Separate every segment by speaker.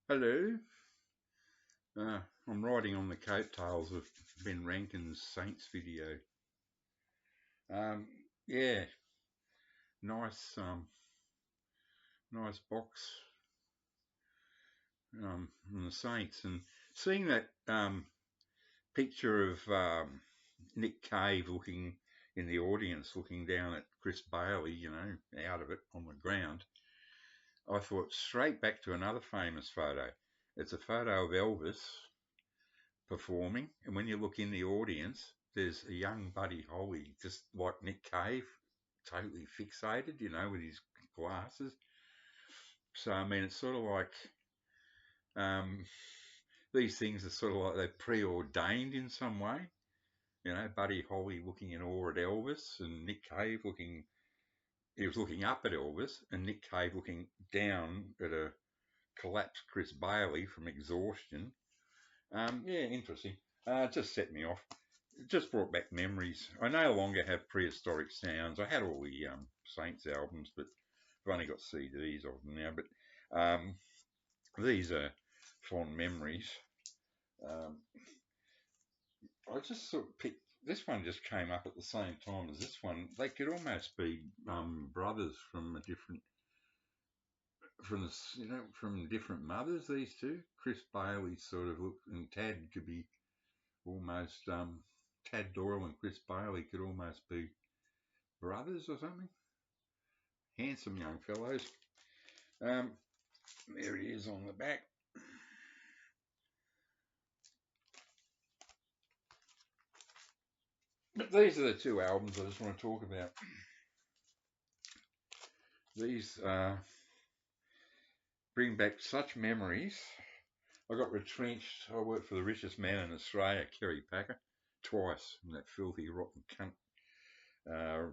Speaker 1: Hello. I'm riding on the coattails of Ben Rankin's Saints video. Yeah, nice, nice box from the Saints, and seeing that picture of Nick Cave looking in the audience, looking down at Chris Bailey, out of it on the ground. I thought straight back to another famous photo. It's a photo of Elvis performing, and when you look in the audience, there's a young Buddy Holly, just like Nick Cave, totally fixated, with his glasses. So I mean, it's sort of like um, these things are sort of like they're preordained in some way. Buddy Holly looking in awe at Elvis, and Nick Cave looking. He was looking up at Elvis, and Nick Cave looking down at a collapsed Chris Bailey from exhaustion. Yeah, interesting. Just set me off. It just brought back memories. I no longer have prehistoric sounds. I had all the Saints albums, but I've only got CDs of them now. But these are fond memories. Um, I just sort of picked this one. Just came up at the same time as this one. They could almost be brothers from a different, from different mothers. These two, Chris Bailey sort of look, and Tad could be almost Tad Doyle and Chris Bailey could almost be brothers or something. Handsome young fellows. Um, there he is on the back. But these are the two albums I just want to talk about. These bring back such memories. I got retrenched. I worked for the richest man in Australia, Kerry Packer, twice. And that filthy, rotten cunt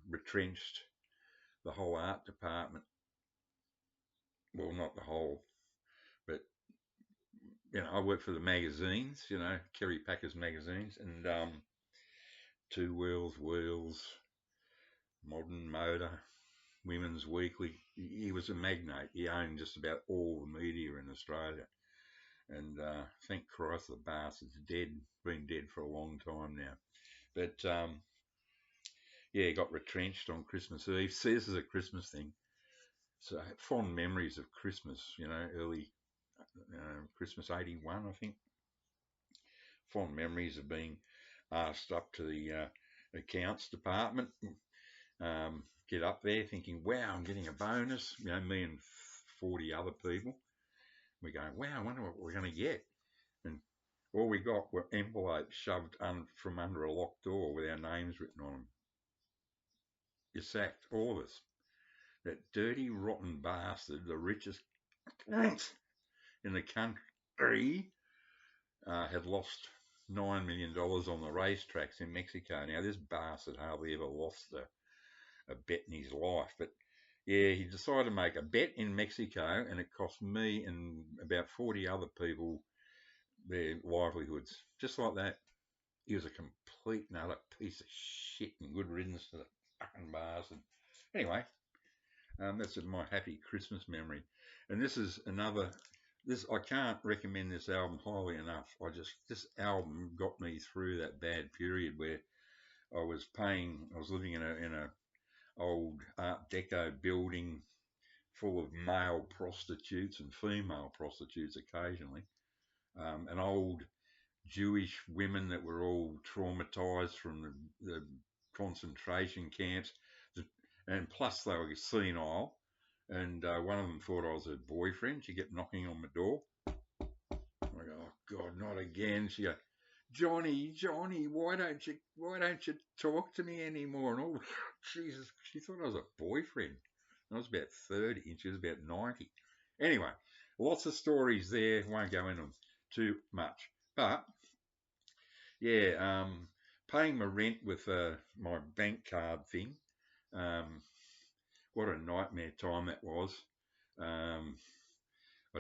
Speaker 1: retrenched the whole art department. Well, not the whole, but I worked for the magazines. Kerry Packer's magazines, and Two Wheels, Modern Motor, Women's Weekly. He was a magnate. He owned just about all the media in Australia. And thank Christ the bastard's dead. Been dead for a long time now. But yeah, he got retrenched on Christmas Eve. See, this is a Christmas thing. So fond memories of Christmas, early Christmas 81, I think. Fond memories of being asked up to the accounts department. Get up there thinking, wow, I'm getting a bonus. Me and 40 other people. We're going, wow, I wonder what we're going to get. And all we got were envelopes shoved from under a locked door with our names written on them. You're sacked, all of us. That dirty, rotten bastard, the richest in the country, had lost $9 million on the racetracks in Mexico. Now, this bastard hardly ever lost a bet in his life. But yeah, he decided to make a bet in Mexico, and it cost me and about 40 other people their livelihoods. Just like that. He was a complete and utter piece of shit, and good riddance to the fucking bastard. Anyway, that's my happy Christmas memory. And this is another. This I can't recommend this album highly enough. This album got me through that bad period where I was living in a old Art Deco building full of male prostitutes and female prostitutes occasionally. An old Jewish women that were all traumatized from the concentration camps, and plus they were senile. And one of them thought I was her boyfriend. She kept knocking on my door. I go, oh God, not again. She go, Johnny, why don't you talk to me anymore? And oh, Jesus, she thought I was a boyfriend. I was about 30 and she was about 90. Anyway, lots of stories there. Won't go into them too much. But yeah, paying my rent with my bank card thing. What a nightmare time that was. I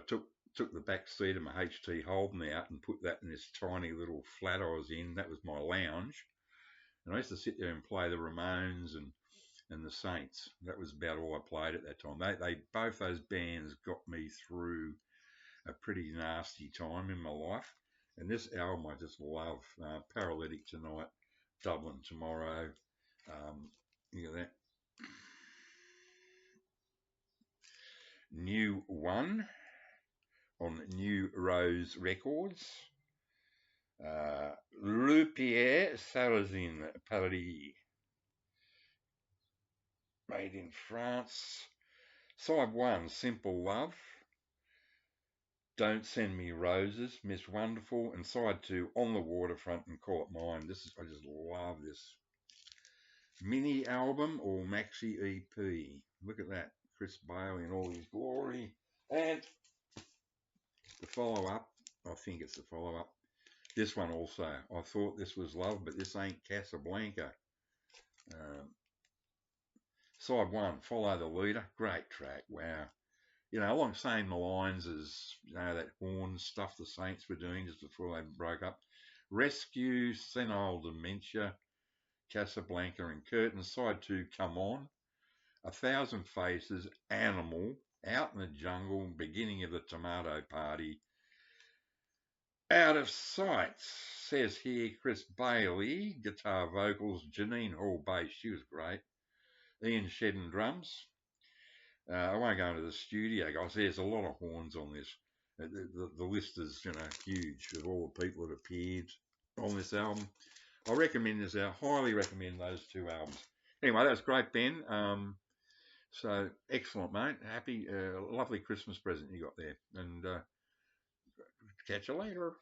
Speaker 1: took the back seat of my HT Holden out and put that in this tiny little flat I was in. That was my lounge. And I used to sit there and play the Ramones and the Saints. That was about all I played at that time. They both those bands got me through a pretty nasty time in my life. And this album I just love. Paralytic tonight, Dublin tomorrow. You know that new one on New Rose Records. Le Pierre Sarrazin Paris, made in France. Side 1, Simple Love. Don't Send Me Roses, Miss Wonderful. And side 2, On the Waterfront and Call It Mine. I just love this mini album or maxi EP. Look at that. Chris Bailey in all his glory. And the follow up, I think it's the follow up. This one also. I thought this was love, but this ain't Casablanca. Um, Side 1, Follow the Leader. Great track. Wow. Along the same lines as, that horn stuff the Saints were doing just before they broke up. Rescue, Senile Dementia, Casablanca and Curtain. Side 2, Come On. 1,000 Faces, Animal, Out in the Jungle, Beginning of the Tomato Party. Out of Sight, says here Chris Bailey, guitar vocals, Janine Hall bass, she was great. Ian Shedden drums. I won't go into the studio, guys. There's a lot of horns on this. The list is, huge of all the people that appeared on this album. I recommend this out. Highly recommend those two albums. Anyway, that was great, Ben. So excellent, mate. Happy, lovely Christmas present you got there, and catch you later.